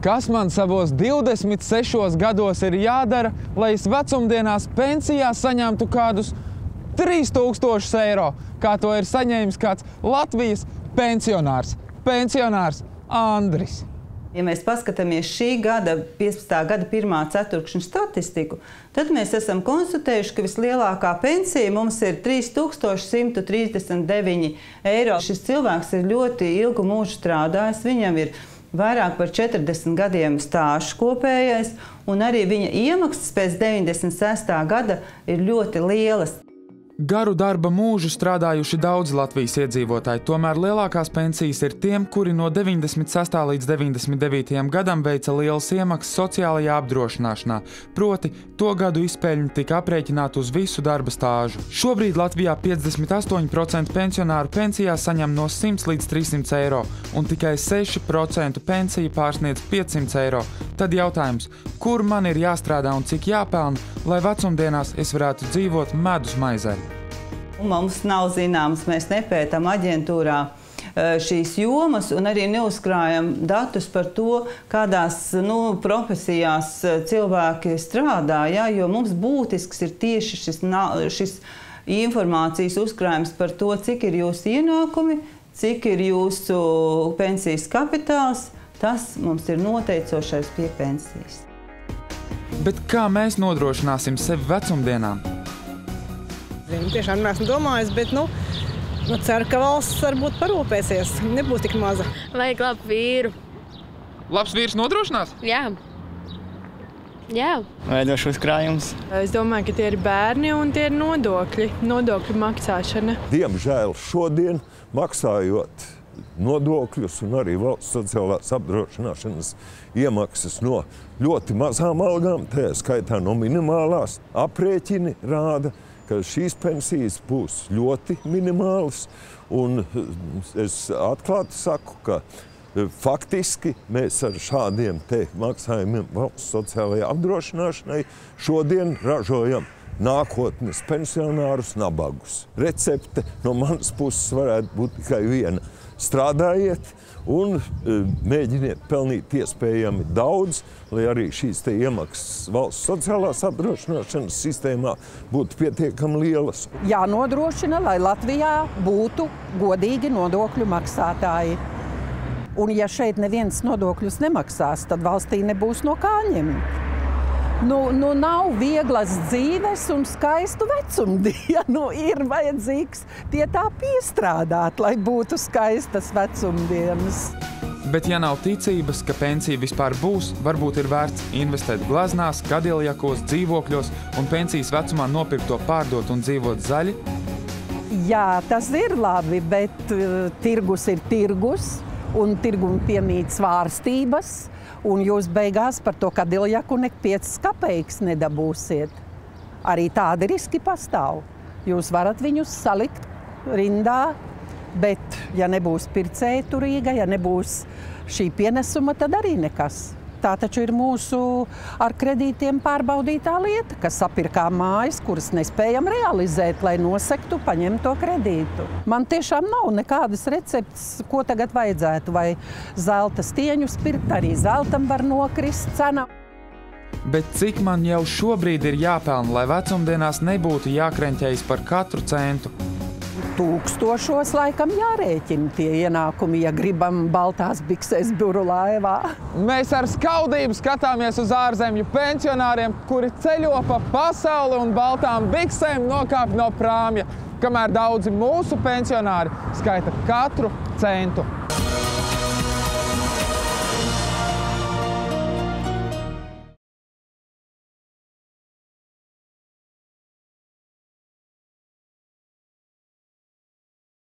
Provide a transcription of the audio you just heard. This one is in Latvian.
Kas man savos 26 gados ir jādara, lai es vecumdienās pensijā saņemtu kādus 3000 eiro, kā to ir saņēmis kāds Latvijas pensionārs Andris. Ja mēs paskatāmies šī gada, 15. gada pirmā ceturkšņa statistiku, tad mēs esam konstatējuši, ka vislielākā pensija mums ir 3139 eiro. Šis cilvēks ir ļoti ilgu mūžu strādājis, viņam ir vairāk par 40 gadiem stāžu kopējais, un arī viņa iemaksas pēc 96. gada ir ļoti lielas. Garu darba mūžu strādājuši daudzi Latvijas iedzīvotāji, tomēr lielākās pensijas ir tiem, kuri no 96. līdz 99. gadam veica lielas iemaksas sociālajā apdrošināšanā, proti to gadu izpeļņu tika aprēķināta uz visu darba stāžu. Šobrīd Latvijā 58% pensionāru pensijā saņem no 100 līdz 300 eiro, un tikai 6% pensija pārsniedz 500 eiro. Tad jautājums, kur man ir jāstrādā un cik jāpelna, lai vecumdienās es varētu dzīvot medus maizē? Mums nav zināms, mēs nepētam aģentūrā šīs jomas un arī neuzkrājam datus par to, kādās profesijās cilvēki strādā, ja, jo mums būtisks ir tieši šis informācijas uzkrājums par to, cik ir jūsu ienākumi, cik ir jūsu pensijas kapitāls. Tas mums ir noteicošais pie pensijas. Bet kā mēs nodrošināsim sevi vecumdienām? Tiešām neesmu domājis, bet ceru, ka valsts varbūt parūpēsies. Nebūs tik maza. Vajag labu vīru. Labs vīrs nodrošinās? Jā. Veidošs uzkrājums. Es domāju, ka tie ir bērni un tie ir nodokļu maksāšana. Diemžēl šodien maksājot nodokļus un arī valsts sociālās apdrošināšanas iemaksas no ļoti mazām algām, tajā skaitā no minimālās, aprēķini rāda, ka šīs pensijas būs ļoti minimālas. Un es atklāti saku, ka faktiski mēs ar šādiem te maksājumiem valsts sociālajai apdrošināšanai šodien ražojam nākotnes pensionārus nabagus. Recepte no manas puses varētu būt tikai viena. Strādājiet un mēģiniet pelnīt iespējami daudz, lai arī šīs te iemaksas valsts sociālās apdrošināšanas sistēmā būtu pietiekami lielas. Jānodrošina, lai Latvijā būtu godīgi nodokļu maksātāji. Un ja šeit neviens nodokļus nemaksās, tad valstī nebūs no kā ņemt. Nav vieglas dzīves un skaistu vecumdienu. Ir vajadzīgs pie tā piestrādāt, lai būtu skaistas vecumdienas. Bet ja nav ticības, ka pensija vispār būs, varbūt ir vērts investēt glaznās, kadiljakos, dzīvokļos un pensijas vecumā nopirkt to pārdot un dzīvot zaļi? Jā, tas ir labi, bet tirgus ir tirgus un tirgum piemīt svārstības. Un jūs beigās par to kadiljaku nek 5 kapeikas nedabūsiet. Arī tādi riski pastāv. Jūs varat viņus salikt rindā, bet ja nebūs pircēja turīga, ja nebūs šī pienesuma, tad arī nekas. Tā taču ir mūsu ar kredītiem pārbaudītā lieta, ka sapirkām mājas, kuras nespējam realizēt, lai nosektu paņemto kredītu. Man tiešām nav nekādas receptes, ko tagad vajadzētu, vai zelta stieņus pirkt, arī zeltam var nokrist cena. Bet cik man jau šobrīd ir jāpelna, lai vecumdienās nebūtu jākreņķējas par katru centu? Tūkstošos laikam jārēķina tie ienākumi, ja gribam baltās biksēs buru laivā. Mēs ar skaudību skatāmies uz ārzemju pensionāriem, kuri ceļo pa pasauli un baltām biksēm nokāpj no prāmja, kamēr daudzi mūsu pensionāri skaita katru centu.